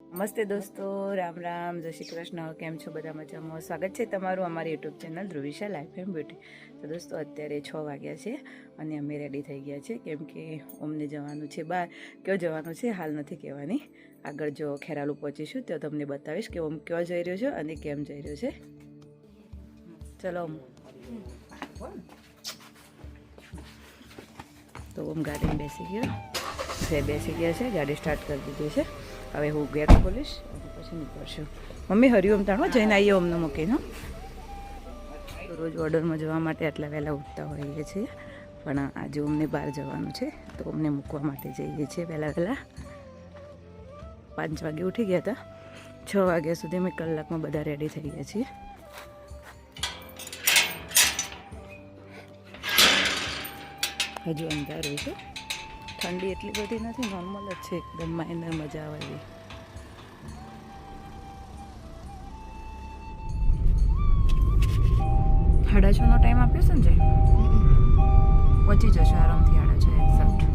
નમસ્તે દોસ્તો, રામ રામ, જય શ્રી કૃષ્ણ. કેમ છો બધા? મજામાં? સ્વાગત છે તમારું અમારી YouTube channel Dhruvisha life and beauty. તો દોસ્તો અત્યારે 6 વાગ્યા છે અને અમે રેડી થઈ ગયા છે કેમ કે અમને જવાનું છે બહાર. કયો જવાનું છે હાલ નથી કહેવાની, આગળ જો ખેરાલુ પહોંચીશું તો તમને બતાવીશ કે ઓમ કયો જઈ રહ્યો છે અને કેમ જઈ રહ્યો છે. ચલો તો ઓમ ગાડીમાં બેસી ગયા છે, ગાડી સ્ટાર્ટ કરી દીધી છે. હવે હું ગેટ ખોલીશ અને પછી નીકળશું. મમ્મી હરિઓમ તાણો જઈને આવીએ અમને મૂકીને. તો રોજ ઓર્ડરમાં જવા માટે આટલા વહેલા ઉઠતા હોઈએ છીએ, પણ આજે અમને બહાર જવાનું છે તો અમને મૂકવા માટે જઈએ છીએ વહેલા 5 વાગે ઉઠી ગયા હતા. 6 વાગ્યા સુધી અમે કલાકમાં બધા રેડી થઈ ગયા છીએ. હજુ અંધારું છે, ઠંડી એટલી બધી નથી, નોર્મલ જ છે, એકદમ માઇનર, મજા આવે એવી. સાડા 6નો ટાઈમ આપ્યો છે ને, પહોંચી જશો આરામથી 6:30 એક્ઝેક્ટ.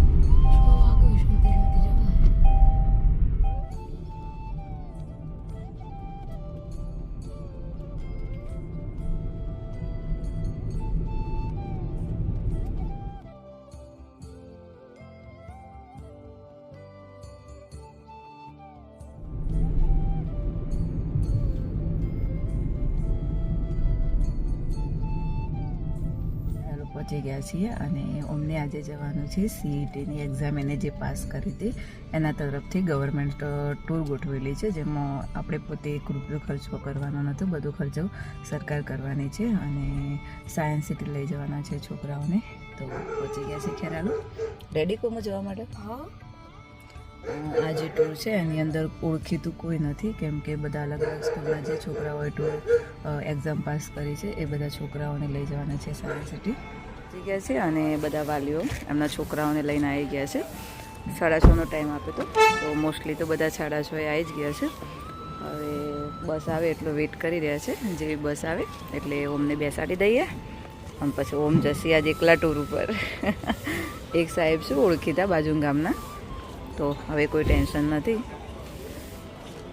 પહોંચી ગયા છીએ અને અમને આજે જવાનું છે CETની એક્ઝામ. એને જે પાસ કરી હતી એના તરફથી ગવર્મેન્ટ ટૂર ગોઠવેલી છે, જેમાં આપણે પોતે 1 રૂપિયો ખર્ચો કરવાનો નહોતો, બધો ખર્ચો સરકાર કરવાની છે અને સાયન્સ સિટી લઈ જવાના છે છોકરાઓને. તો પહોંચી ગયા છે ખેરાલુ. રેડી કોમો જવા માટે? આ જે ટૂર છે એની અંદર ઓળખીતું કોઈ નથી, કેમ કે બધા અલગ અલગ સ્કૂલના જે છોકરાઓએ ટૂર એક્ઝામ પાસ કરી છે એ બધા છોકરાઓને લઈ જવાના છે સાયન્સ સિટી. પહોંચી ગયા છે અને બધા વાલીઓ એમના છોકરાઓને લઈને આવી ગયા છે. 6:30નો ટાઈમ આપ્યો હતો, તો મોસ્ટલી તો બધા 6:30 આવી જ ગયા છે. હવે બસ આવે એટલો વેઇટ કરી રહ્યા છે. જેવી બસ આવે એટલે ઓમને બેસાડી દઈએ અને પછી ઓમ જશે આજે એકલા ટૂર ઉપર. એક સાહેબ શું ઓળખીતા બાજુ ગામના, તો હવે કોઈ ટેન્શન નથી,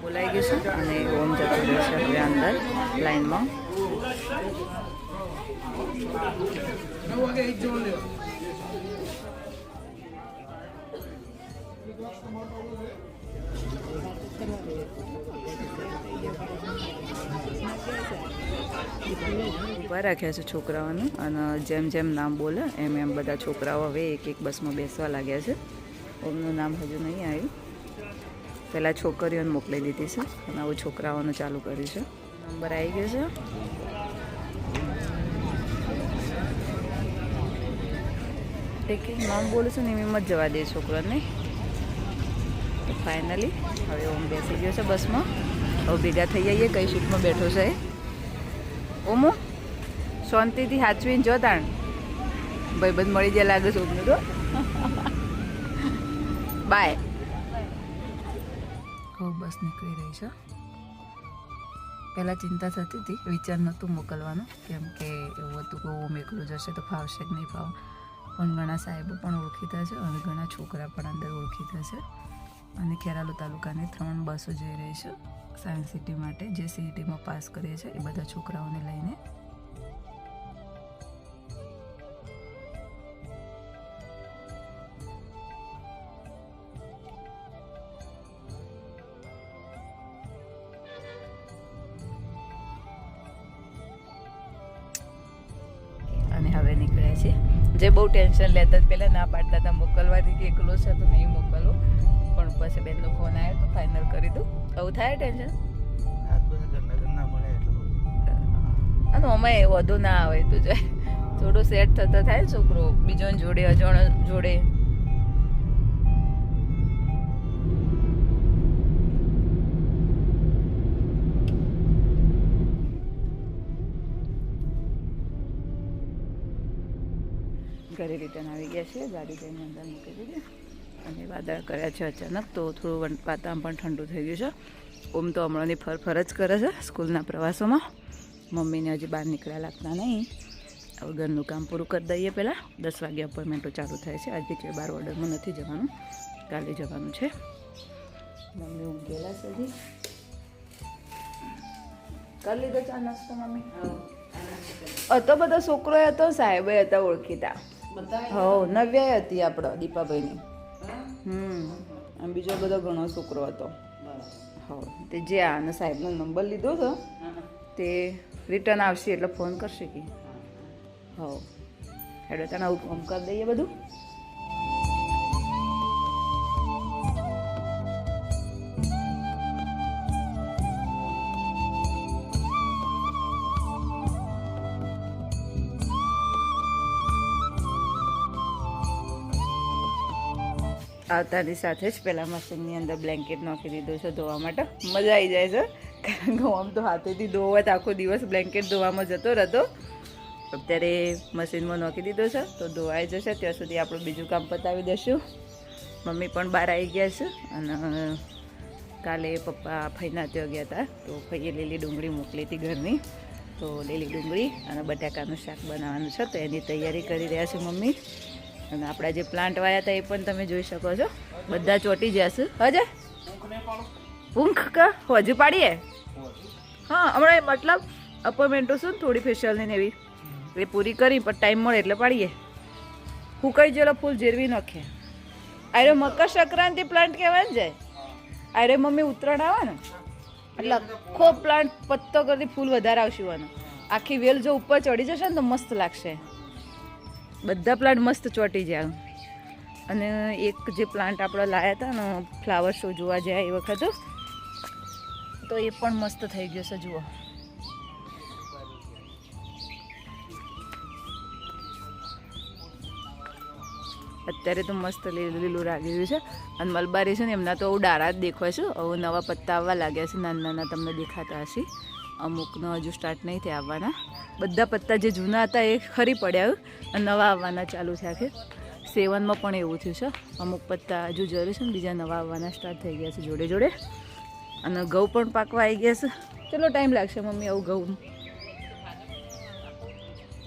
બોલાઈ ગયું છે અને ઓમ જતો રહેશે હવે અંદર લાઈનમાં. ઊભા રાખ્યા છે છોકરાઓને અને જેમ જેમ નામ બોલે એમ એમ બધા છોકરાઓ હવે એક એક બસમાં બેસવા લાગ્યા છે. ઓમનું નામ હજુ નહીં આવ્યું, પહેલાં છોકરીઓને મોકલી દીધી છે અને આવું છોકરાઓનું ચાલુ કર્યું છે. નંબર આવી ગયો છે. એક નામ બોલું છું ને એમ જ જવા દે છોકરાને. તો ફાઇનલી હવે ઓમ બેસી ગયો છે બસમાં. હવે ભેગા થઈ જઈએ કઈ સીટમાં બેઠો છે. ઓમો શાંતિથી હાચવીને જો તાણ, ભાઈબંધ મળી જાય લાગે છે ઓમનું તો. બાય. હવે બસ નીકળી રહી છે. પહેલાં ચિંતા થતી હતી, વિચાર નહોતું મોકલવાનું, કેમ કે એવું હતું કે ઓમ એકલું જશે તો ફાવશે કે નહીં ફાવ. પણ ઘણા સાહેબો પણ ઓળખીતા છે અને ઘણા છોકરા પણ અંદર ઓળખીતા છે. અને ખેરાલુ તાલુકાની 3 બસો જઈ રહી છે સાયન્સ સિટી માટે, જે CETમાં પાસ કરીએ છે એ બધા છોકરાઓને લઈને. અને હવે નીકળ્યા છે. જે બહુ ટેન્શન લેતા પહેલાં ના પાડતા હતા મોકલવાથી કે એકલો છે તો નહીં મોકલવો, પણ પછી બેનનો ફોન આવ્યો તો ફાઇનલ કરી દઉં. આવું થાય ટેન્શન, અને અમારે વધુ ના આવે તો જાય, થોડું સેટ થતો થાય છોકરો બીજો જોડે અજાણ જોડે. ઘરે રિટર્ન આવી ગયા છે, ગાડી જઈને અંદર મૂકી દીધી અને વાદળ કર્યા છે અચાનક, તો થોડું વાતાવરણ પણ ઠંડુ થઈ ગયું છે. ઓમ તો હમણાંની ફર જ કરે છે સ્કૂલના પ્રવાસોમાં. મમ્મીને હજી બહાર નીકળ્યા લાગતા નહીં. હવે ઘરનું કામ પૂરું કરી દઈએ પહેલાં. 10 વાગે અપોઇન્ટમેન્ટો ચાલુ થાય છે. આજે કોઈ બહાર ઓર્ડરમાં નથી જવાનું, કાલે જવાનું છે. મમ્મી ઊંઘેલા છે હજી. કરી લીધો ચા નાસ્તો મમ્મી? હતો બધો છોકરો હતો, સાહેબે હતા ઓળખીતા. હો નવ્યા હતી આપણો દીપાભાઈની. આમ બીજો બધો ઘણો છોકરો હતો. હો તે જે આને સાહેબનો નંબર લીધો હતો તે રિટર્ન આવશે એટલે ફોન કરશે કે. હો હેડો તને આવું ફોન કરી દઈએ બધું. આવતાની સાથે જ પહેલાં મશીનની અંદર બ્લેન્કેટ નાખી દીધું છે ધોવા માટે. મજા આવી જાય છે કારણ કે આમ તો હાથેથી ધોવા તો આખો દિવસ બ્લેન્કેટ ધોવામાં જતો રહેતો. અત્યારે મશીનમાં નાખી દીધો છે તો ધોવાઈ જશે. ત્યાં સુધી આપણું બીજું કામ પતાવી દઈશું. મમ્મી પણ બહાર આવી ગયા છે અને કાલે પપ્પા ફઈના ત્યાં ગયા હતા તો ફઈએ લીલી ડુંગળી મોકલી હતી ઘરની. તો લીલી ડુંગળી અને બટાકાનું શાક બનાવવાનું છે તો એની તૈયારી કરી રહ્યા છે મમ્મી. અને આપણા જે પ્લાન્ટ વાયા હતા એ પણ તમે જોઈ શકો છો, બધા ચોંટી જશે. હજે ઊંઘ કા હજુ પાડીએ? હા હમણાં મતલબ અપોઇન્ટમેન્ટો છે ને થોડી ફેશિયલની ને એવી એ પૂરી કરી પણ ટાઈમ મળે એટલે પાડીએ. હું કઈ જેલો ફૂલ જેરવી નાખે. અરે મકર સંક્રાંતિ પ્લાન્ટ કહેવાય ને જાય. અરે મમ્મી ઉત્તરાયણ આવે ને એટલે આખો પ્લાન્ટ પત્તો કરતી ફૂલ વધારે આવશે. આખી વેલ જો ઉપર ચડી જશે ને તો મસ્ત લાગશે. બધા પ્લાન્ટ મસ્ત ચોંટી જાય. અને એક જે પ્લાન્ટ આપણે લાવ્યા હતા ને ફ્લાવર શો જોવા જાય એ વખત તો એ પણ મસ્ત થઈ ગયો છે. જુઓ અત્યારે તો મસ્ત લીલું લીલું લાગી રહ્યું છે. અને મલબારી છે ને એમના તો ડાળા જ દેખાય છે. હવે નવા પત્તા આવવા લાગ્યા છે, નાના નાના તમને દેખાતા હશે. અમુકનો હજુ સ્ટાર્ટ નહીં થયા આવવાના. બધા પત્તા જે જૂના હતા એ ખરી પડ્યા અને નવા આવવાના ચાલુ થયા છે. સેવનમાં પણ એવું થયું છે. અમુક પત્તા હજુ જરૂર છે ને બીજા નવા આવવાના સ્ટાર્ટ થઈ ગયા છે જોડે જોડે. અને ઘઉં પણ પાકવા આવી ગયા છે. ચલો ટાઈમ લાગશે મમ્મી આવું ઘઉં?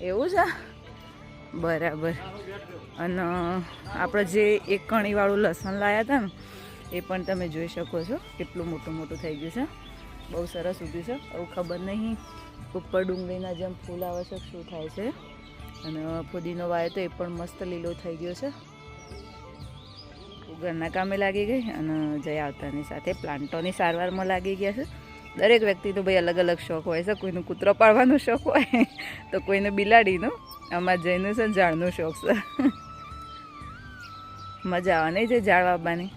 એવું છે બરાબર. અને આપણે જે એક કણીવાળું લસણ લાવ્યા હતા ને એ પણ તમે જોઈ શકો છો કેટલું મોટું મોટું થઈ ગયું છે. બહુ સરસ ઊભી છે. એવું ખબર નહીં ઉપર ડુંગળીના જેમ ફૂલ આવે છે શું થાય છે. અને ફુદીનો વાયો તો એ પણ મસ્ત લીલો થઈ ગયો છે. ઘરના કામે લાગી ગઈ અને જયા આવતાની સાથે પ્લાન્ટોની સારવારમાં લાગી ગયા છે. દરેક વ્યક્તિનો ભાઈ અલગ અલગ શોખ હોય છે. કોઈનો કૂતરો પાળવાનો શોખ હોય તો કોઈને બિલાડીનો. આમાં જઈને છે ઝાડનો શોખ છે. મજા આવે નહીં જે ઝાડ વાવવાની.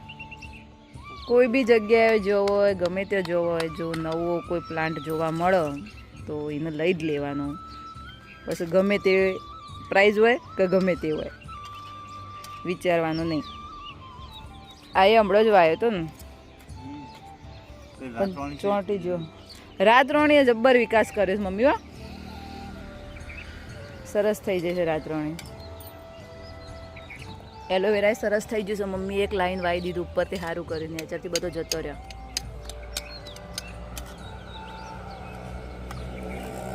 કોઈ બી જગ્યાએ જોવો હોય ગમે તે જોવો હોય, જો નવો કોઈ પ્લાન્ટ જોવા મળે તો એને લઈ જ લેવાનો. પછી ગમે તે પ્રાઇઝ હોય કે ગમે તે હોય વિચારવાનું નહીં. આ એ હમણાં જ વાયો હતો ને પણ ચોંટી જો. રાતરોણીએ જબ્બર વિકાસ કર્યો છે મમ્મી. હો સરસ થઈ જશે રાતરોણી. એલોવેરા સરસ થઈ જશે મમ્મી. એક લાઈન વાઈ દીધું ઉપરથી સારું કરીને નેચરથી બધો જતો રહ્યો.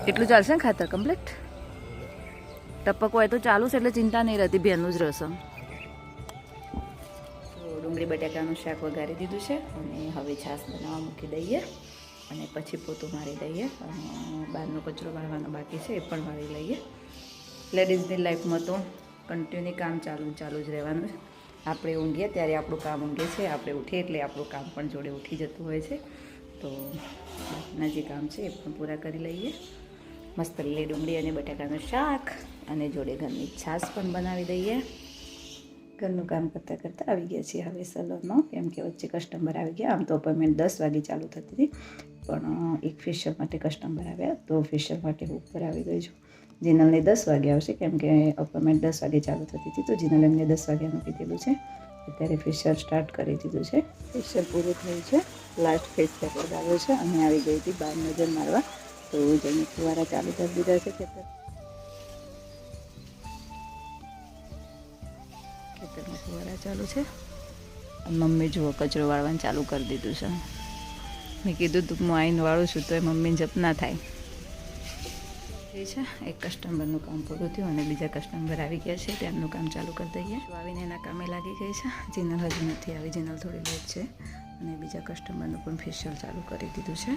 એટલું ચાલશે ને ખાતર કમ્પ્લીટ? ટપક હોય તો ચાલુ છે એટલે ચિંતા નહીં રહેતી, બેનનું જ રહેશે. ડુંગળી બટાકાનું શાક વઘારી દીધું છે અને હવે છાશ બનાવવા મૂકી દઈએ અને પછી પોતું મારી દઈએ. અને બહારનો કચરો વાળવાનો બાકી છે એ પણ વાળી લઈએ. લેડીઝની લાઈફમાં તો કન્ટિન્યુ કામ ચાલુ જ રહેવાનું છે. આપણે ઊંઘીએ ત્યારે આપણું કામ ઊંઘે છે, આપણે ઉઠીએ એટલે આપણું કામ પણ જોડે ઉઠી જતું હોય છે. તો બાકીના જે કામ છે એ પણ પૂરા કરી લઈએ. મસ્ત લીલી ડુંગળી અને બટાકાનું શાક અને જોડે ઘરની છાશ પણ બનાવી દઈએ. ઘરનું કામ કરતાં કરતાં આવી ગયા છીએ હવે સલૂનમાં, કેમ કે વચ્ચે કસ્ટમર આવી ગયા. આમ તો અપોઇન્ટમેન્ટ 10 વાગે ચાલુ થતી હતી પણ એક ફેશિયલ માટે કસ્ટમર આવ્યા તો ફેશિયલ માટે હું ઉપર આવી ગઈ છું. જીનલને 10 વાગે આવશે કેમ કે અપોઇન્ટમેન્ટ 10 વાગે ચાલુ થતી હતી તો જીનલ એમને 10 વાગ્યાનું કીધેલું છે. અત્યારે ફેશિયલ સ્ટાર્ટ કરી દીધું છે. ફેશિયલ પૂરું થયું છે. લાસ્ટ ફેસ પેક લગાવ્યો છે અને આવી ગઈ હતી બહાર નજર મારવા તો જઈને ફુવારા ચાલુ કરી દીધા છે. ખેતરમાં ફુવારા ચાલુ છે અને મમ્મી જુઓ કચરો વાળવાનું ચાલુ કરી દીધું છે. મેં કીધું તું હું આવીને વાળું છું તો એ મમ્મીને જપ ના થાય. એ છે એક કસ્ટમરનું કામ પૂરું થયું અને બીજા કસ્ટમર આવી ગયા છે તેમનું કામ ચાલુ કરી દઈએ. આવીને એના કામે લાગી ગઈ છે. જીનલ હજુ નથી આવી, જીનલ થોડી લેટ છે અને બીજા કસ્ટમરનું પણ ફેશિયલ ચાલુ કરી દીધું છે.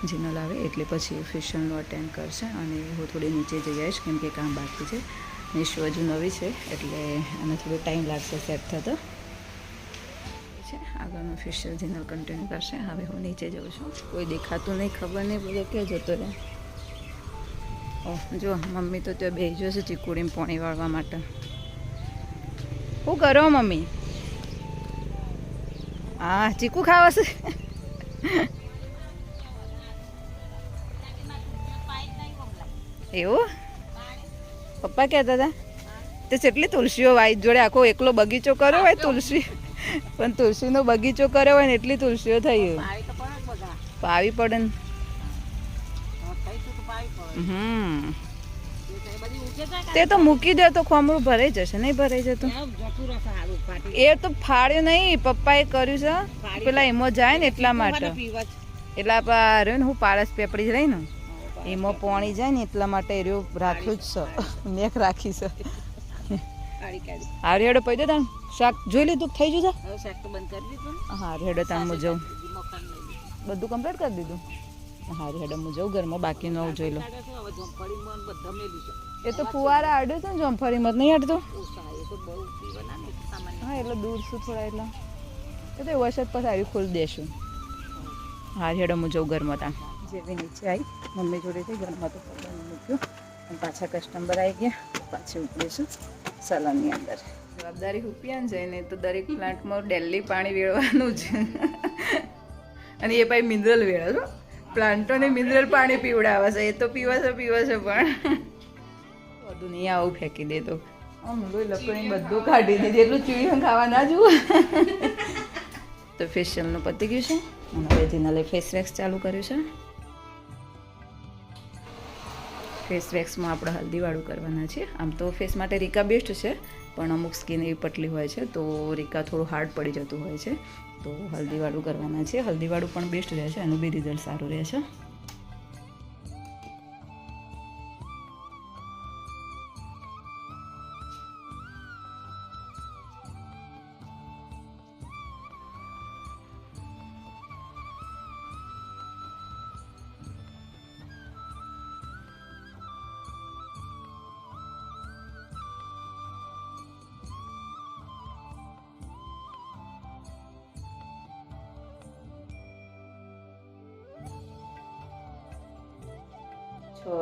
જીનલ આવે એટલે પછી ફેશિયલનું અટેન્ડ કરશે અને હું થોડી નીચે જઈ આવીશ કેમ કે કામ બાકી છે. નિશુ હજુ નવી છે એટલે એને થોડો ટાઈમ લાગશે સેટ થતો છે. આગળનું ફેશિયલ જીનલ કન્ટિન્યુ કરશે. હવે હું નીચે જાઉં છું. કોઈ દેખાતું નહીં, ખબર નહીં બધો ક્યાં જતો રહે. ઓહ જો મમ્મી તો ત્યાં બેસી જશે ચીકુડીમાં પાણી વાળવા માટે. શું કરો મમ્મી? હા ચીકુ ખાવાશે. એવું પપ્પા કહેતા હતા તે કેટલી તુલસીઓ વાઈ જોડે આખો એકલો બગીચો કર્યો હોય તુલસી, પણ તુલસીનો બગીચો કર્યો હોય ને એટલી તુલસીઓ થઈ પાવી પડે ને. તે તો મૂકી દે તો ખોમરું ભરાઈ જશે. નહીં ભરાઈ જતું એ તો ફાડ્યું નહીં, પપ્પાએ કર્યું છે પેલા એમાં જાય ને એટલા માટે. એટલા રહ્યો ને હું પારસ પેપડી જ રહી ને એમાં પાણી જાય ને એટલા માટે એ રાખ્યું જ છે. મેક રાખી છે. હારી હેડો પૈ દે તાણ શાક જોઈ લીધું થઈ ગયું છે. હારી હેડો તાણ હું જાઉં. બધું કમ્પ્લીટ કરી દીધું. હારી હેડો હું જાઉં ઘરમાં બાકીનું આવું જોઈ લો. એ તો ફુવારા આડ્યું છે ને જોમફળીમાં નહીં આડતું. હા એટલે દૂર છું થોડા એટલે એ તો વરસાદ પછી આવી ખોલી દેશું. હારી હેડો હું જાઉં ઘરમાં તાણ. જેવી નીચે આવી મમ્મી જોડેથી ઘરમાં તો પકડીને મૂક્યું અને પાછા કસ્ટમર આવી ગયા. પાછી ઉપડીશું સલનની અંદર. જવાબદારી ઉપીયા જઈને તો દરેક પ્લાન્ટમાં ડેલી પાણી વેળવાનું જ. અને એ ભાઈ મિનરલ વેળે છો. પ્લાન્ટોને મિનરલ પાણી પીવડાવે છે. એ તો પીવે છે પણ બધું નહીં આવું ફેંકી દે તો આમ લોહી લકડી બધું કાઢી દીધું. એટલું ચીડિયું ખાવા ના જુઓ. તો ફેશિયલનું પતી ગયું છે અને હવે જીનાલે ફેસ વેક્સ ચાલુ કર્યું છે. ફેસ વેક્સમાં આપણે હલ્દીવાળું કરવાના છે. આમ તો ફેસ માટે રીકા બેસ્ટ છે પણ અમુક સ્કિન એવી પટલી હોય છે તો રીકા થોડું હાર્ડ પડી જતું હોય છે તો હલ્દીવાળું કરવાના છે. હલ્દીવાળું પણ બેસ્ટ રહે છે, એનું બી રિઝલ્ટ સારું રહે છે.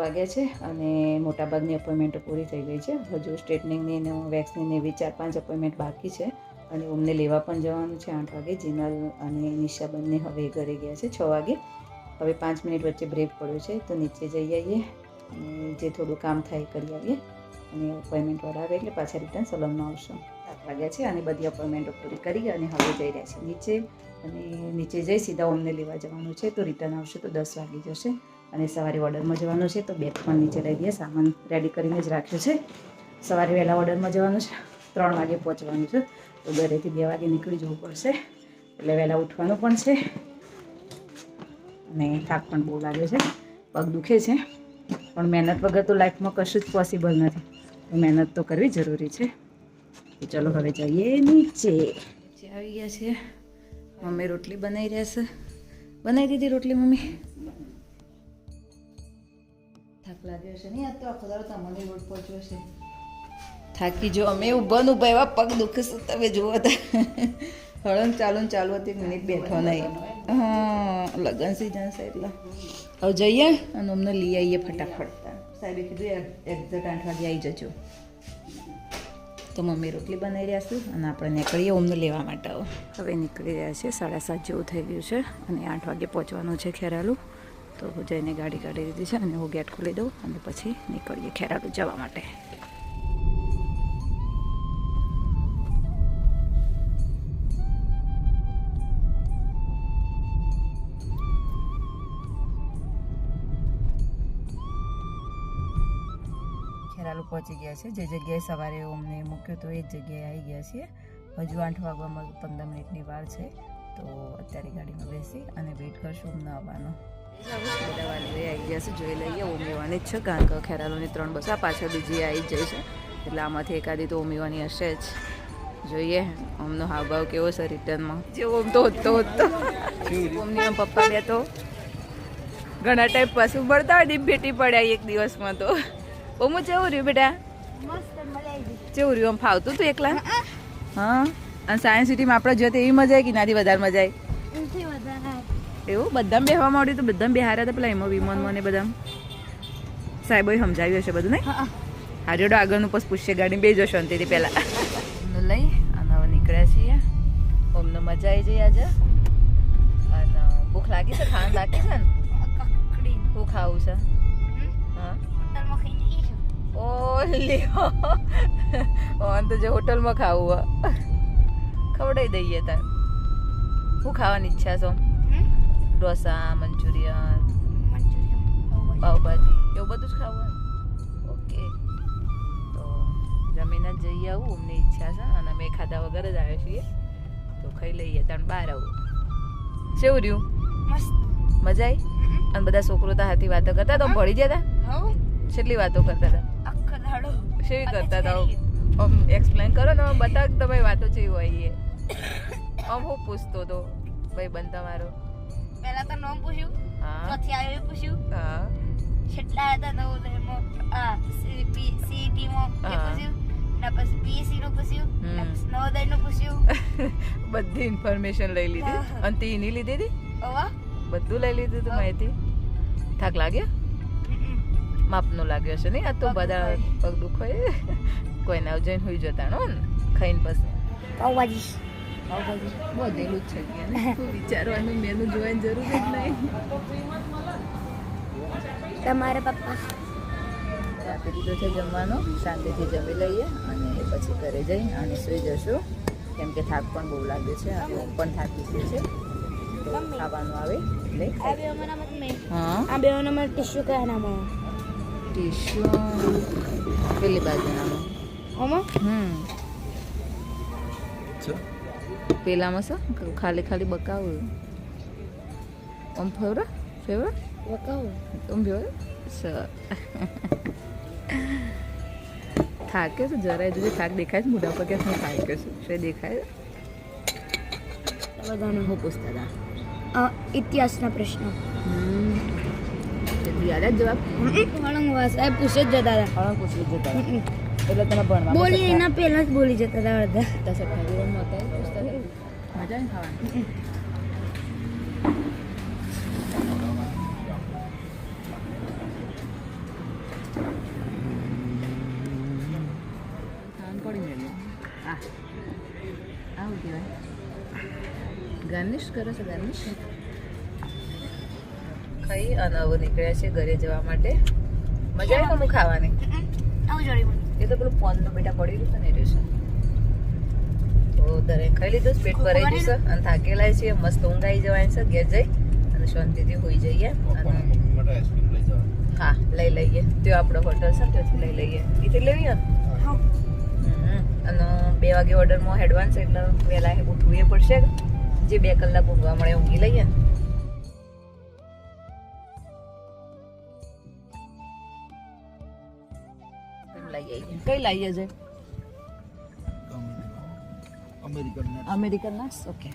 વાગ્યા છે અને મોટાભાગની અપોઇન્ટમેન્ટો પૂરી થઈ ગઈ છે. હજુ સ્ટ્રેટનિંગની ને વેક્સની એવી 4-5 અપોઇન્ટમેન્ટ બાકી છે અને અમને લેવા પણ જવાનું છે 8 વાગે. જીનલ અને નિશા બંને હવે ઘરે ગયા છે 6 વાગે. હવે 5 મિનિટ વચ્ચે બ્રેક પડ્યો છે તો નીચે જઈ આવીએ અને જે થોડું કામ થાય કરી આવીએ અને અપોઇન્ટમેન્ટવાળા આવે એટલે પાછા રિટર્ન સલૂનમાં આવશું. 7 વાગ્યા છે અને બધી અપોઇન્ટમેન્ટો પૂરી કરી અને હવે જઈ રહ્યા છે નીચે. અને નીચે જઈ સીધા અમને લેવા જવાનું છે તો રિટર્ન આવશે તો 10 વાગી જશે. અને સવારે ઓર્ડરમાં જવાનું છે તો બેગ પણ નીચે લઈ ગયા. સામાન રેડી કરીને જ રાખ્યો છે. સવારે વહેલા ઓર્ડરમાં જવાનું છે. 3 વાગે પહોંચવાનું છે તો ઘરેથી 2 વાગે નીકળી જવું પડશે એટલે વહેલા ઉઠવાનું પણ છે અને થાક પણ બહુ લાગે છે. પગ દુખે છે પણ મહેનત વગર તો લાઈફમાં કશું જ પોસિબલ નથી. તો મહેનત તો કરવી જરૂરી છે. તો ચલો હવે જઈએ નીચે. આવી ગયા છીએ. મમ્મી રોટલી બનાવી રહ્યા છે. બનાવી દીધી રોટલી મમ્મી? થાક લાગ્યો છે નહીં? આજ તો આખો દાડો તમને રોડ પહોંચ્યો છે. થાકી જો અમે ઊભા એવા પગ દુખે છે તમે જુઓ તો. હળન ચાલુ હતી મિનિટ બેઠો નહીં. હા લગ્ન સિઝન છે એટલે હવે જઈએ અને અમને લઈ આવીએ ફટાફટ. સાહેબે કીધું એક્ઝેક્ટ 8 વાગે આવી જજો. તો મમ્મી રોટલી બનાવી રહ્યા છે અને આપણે નીકળીએ અમને લેવા માટે. હવે નીકળી રહ્યા છે. 7:30 જેવું થઈ ગયું છે અને 8 વાગે પહોંચવાનું છે ખેરાલુ. તો હું જઈને ગાડી કાઢી દીધી છે અને હું ગેટ ખોલી દઉં અને પછી નીકળીએ ખેરાલુ જવા માટે. ખેરાલુ પહોંચી ગયા છે. જે જગ્યાએ સવારે અમને મૂક્યો તો એ જ જગ્યાએ આવી ગયા છીએ. હજુ 8 વાગવામાં 15 મિનિટની વાર છે તો અત્યારે ગાડીમાં બેસી અને વેઇટ કરશું અમને આવવાનો. બધા વાલીઓ આવી ગયા છે. જોઈ લઈએ. ઉમેવાની જ છે કારણ કે ખેરાલુની 3 બસ આ પાછળ બીજી આવી જ જાય છે એટલે આમાંથી એકાદી તો ઉમેવાની હશે જ. જોઈએ ઓમનો હાવભાવ કેવો છે રિટર્નમાં. જે ઓમ તો હોતો ઓમની આમ પપ્પા બે તો ઘણા ટાઈમ પાછું મળતા હોય ડીપ ભેટી પડ્યા એક દિવસમાં તો. ઓમ કેવું રહ્યું બેટા? કેવું રહ્યું? આમ ફાવતું તું એકલા? હા. અને સાયન્સ સિટીમાં આપણે જોઈએ તો એવી મજા આવી કે નાથી વધારે મજા આવી? એવું બધામાં બેહવા માંડ્યું તો બધામાં બેહાર્યા હતા પેલા એમાં વિમાનમાં ને બધા સાહેબોએ સમજાવ્યું હશે બધું નહીં? હાર્યોડો આગળનું પછી પૂછશે ગાડી બેજો શાંતિથી પહેલાં લઈ અને હવે નીકળ્યા છીએ. અમને મજા આવી જઈ આજે. અને ભૂખ લાગી છે? ખાવાનું લાગી છે ને? શું ખાવું છે? હા ઓ લ્યો ઓન તો જે હોટલમાં ખાવું ખવડાવી દઈએ તાર. શું ખાવાની ઈચ્છા છે? ઢોસા, મંચુરિયન, પાવભાજી એવું બધું જ ખાવું? ઓકે તો જમીને જ જઈ આવું અમને ઈચ્છા છે. અને અમે ખાધા વગર જ આવ્યા છીએ તો ખાઈ લઈએ ત્રણ બહાર આવું. કેવું રહ્યું? મજા આવી? અને બધા છોકરો તો હાથી વાતો કરતા તો ભળી જતા? કેટલી વાતો કરતા હતા? કેવી કરતા હતા? આમ એક્સપ્લેન કરો ને બતાવ તમારી વાતો કેવી હોય એ. આમ હું પૂછતો હતો ભાઈ બંધ તમારો? પહેલા તો નામ પૂછ્યું, ચોથી આવ્યું પૂછ્યું, કેટલા હતા નવોદયમાં સીઈટીમાં એ પૂછ્યું, ને પછી પીએસસી નું પૂછ્યું, ને પછી નવોદય નું પૂછ્યું. બધી ઇન્ફોર્મેશન લઈ લીધી. અને તે એની લીધી હતી? બધું લઈ લીધું હતું માહિતી. થાક લાગ્યો? માપનો લાગ્યો છે નહીં? આ તો બધા પગ દુખો કોઈ ના જઈને હોઈ જતા ને ખાઈને પછી પાવભાજી બધેલું જ છે. વિચારવાનું મેનુ જોવાની જરૂર જ નહીં. તમારા પપ્પા આપી દીધો છે જમવાનો. શાંતિથી જમી લઈએ અને પછી ઘરે જઈ અને સુઈ જશું કેમ કે થાક પણ બહુ લાગે છે. અને પણ થાકી ગયું છે તો ખાવાનું આવે એટલે હા. આ બેઓનામાં ટીશ્યુ કયા નામાં? ટીશ્યુ પેલી બાજુનામાં. પેલામાં છે ખાલી ખાલી બકાવું. આમ ફેવરા બકાવું આમ ફેવરા થાકે છે જરાય જોજે. થાક દેખાય છે મોઢા પર? કે શું થાકે છે? શું દેખાય? બધાને હું પૂછતા હતા ઇતિહાસના પ્રશ્નો. યાદ જ જવાબ સાહેબ પૂછે જ જતા હતા. પૂછવી જતા એટલે તમે ભણવા બોલી એના પહેલા જ બોલી જતા હતા અડધા. 10-28 હતા પૂછતા હતા. મજા આવે ખાવાની. આવું કહેવાય ગાર્નિશ કરો છો? ગાર્નિશ ખાઈ અને હવે નીકળ્યા છે ઘરે જવા માટે. મજા આવે હું ખાવાની? એ તો પેલું ફોનનું બેટા પડી રહ્યું છે ને રહ્યું છે તો દરેક ખાઈ લીધું. પેટ ભરાઈ ગયું છે અને થાકેલા છીએ. મસ્ત ઊંઘ આવી જવાની છે. ઘેર જઈ અને શાંતિથી હોઈ જઈએ. હા લઈ લઈએ. ત્યાં આપણો હોટલ છે ત્યાંથી લઈ લઈએ. એથી લેવી ને અને 2 વાગે ઓર્ડરમાં એડવાન્સ એટલે વહેલા ઉઠવું એ પડશે. જે 2 કલાક ઊંઘવા મળે ઊંઘી લઈએ ને. કઈ લાવીએ છે? American nuts. ઓકે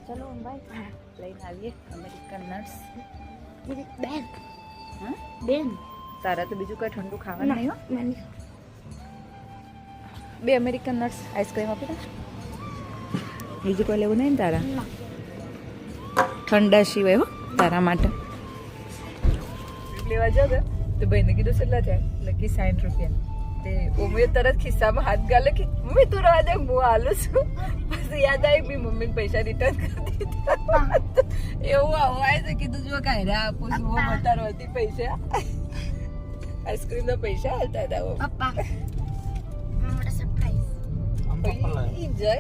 ચલો ભાઈ લઈને આવીએ અમેરિકન નટ્સ. બેન તારા તો બીજું કઈ ઠંડુ ખાવાનું નહીં હો? 2 અમેરિકન નટ્સ આઈસ્ક્રીમ આપી દે. બીજું કોઈ લેવું નહીં ને તારા? ઠંડા સિવાય હો તારા માટે લેવા જાવ તો ભાઈને કીધું કેટલા થયા? લકી 60 રૂપિયા. તે ઉમે તરત ખિસ્સામાં હાથ ગાલે કે મમ્મી તું રવા દે હું હાલું છું. પછી યાદ આવી મેં મમ્મીને પૈસા રિટર્ન કરી દીધા. એવું આવાય છે કીધું જો કાંઈ આપું છું બતારો હતી પૈસા. આઈસ્ક્રીમ ના પૈસા હાલતા હતા. પપ્પા સરપ્રાઈઝ જય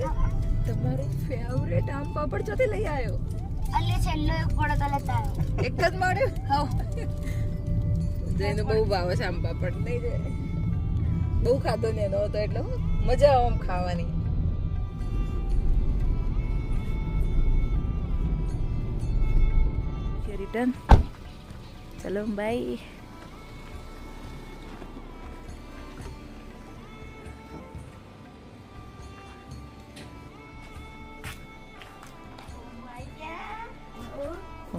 તમારો ફેવરેટ આમ પાપડ ચોથી લઈ આવ્યો? અલે છેલ્લો એક પડો તો લેતા આવ્યો. એક જ મળ્યો? હા જયને બહુ ભાવે છે આમ પાપડ. નહીં જાય બહુ ખાતો ને એનો હતો એટલે મજા આવે આમ ખાવાની. રિટર્ન ચલો બાય.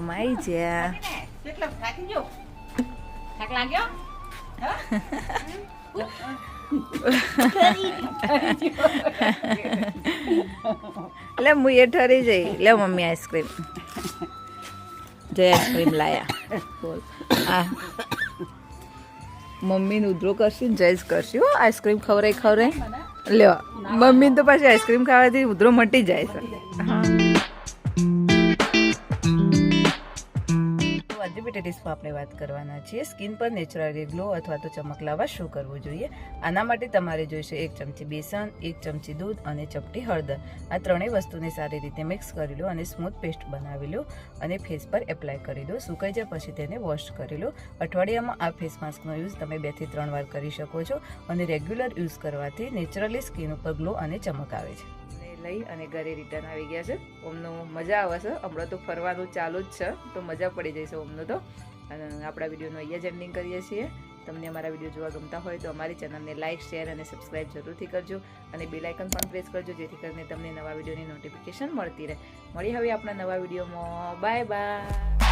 માઈ જ્યા થાક લાગ્યો લે હું એ ઠરી જઈ લે મમ્મી આઈસ્ક્રીમ જય આઈસ્ક્રીમ લાયા બોલ આ મમ્મીને ઉધરો કરશી ને જય જ કરશી હો આઈસ્ક્રીમ ખવરાય લેવા મમ્મીને તો પાછી આઈસ્ક્રીમ ખાવાથી ઉધરો મટી જાય છે હા ડિટેલ્સમાં આપણે વાત કરવાના છીએ સ્કિન પર નેચરલી ગ્લો અથવા તો ચમક લાવવા શું કરવું જોઈએ આના માટે તમારે જોઈશે 1 ચમચી બેસન 1 ચમચી દૂધ અને ચપટી હળદર આ ત્રણેય વસ્તુને સારી રીતે મિક્સ કરી લો અને સ્મૂથ પેસ્ટ બનાવી લો અને ફેસ પર એપ્લાય કરી દો સુકાઈ જાય પછી તેને વોશ કરી લો અઠવાડિયામાં આ ફેસ માસ્કનો યુઝ તમે 2 થી 3 વાર કરી શકો છો અને રેગ્યુલર યુઝ કરવાથી નેચરલી સ્કિન ઉપર ગ્લો અને ચમક આવે છે લઈ અને ઘરે રિટર્ન આવી ગયા છે ઓમનો મજા આવે છે હમણાં તો ફરવાનું ચાલુ જ છે તો મજા પડી જશે ઓમનો તો અને આપણા વિડીયોનો અહીંયા જ એન્ડિંગ કરીએ છીએ તમને અમારા વિડીયો જોવા ગમતા હોય તો અમારી ચેનલને લાઇક શેર અને સબસ્ક્રાઇબ જરૂરથી કરજો અને બેલ આઇકન પણ પ્રેસ કરજો જેથી કરીને તમને નવા વિડીયોની નોટિફિકેશન મળતી રહે મળી હવે આપણા નવા વિડીયોમાં બાય બાય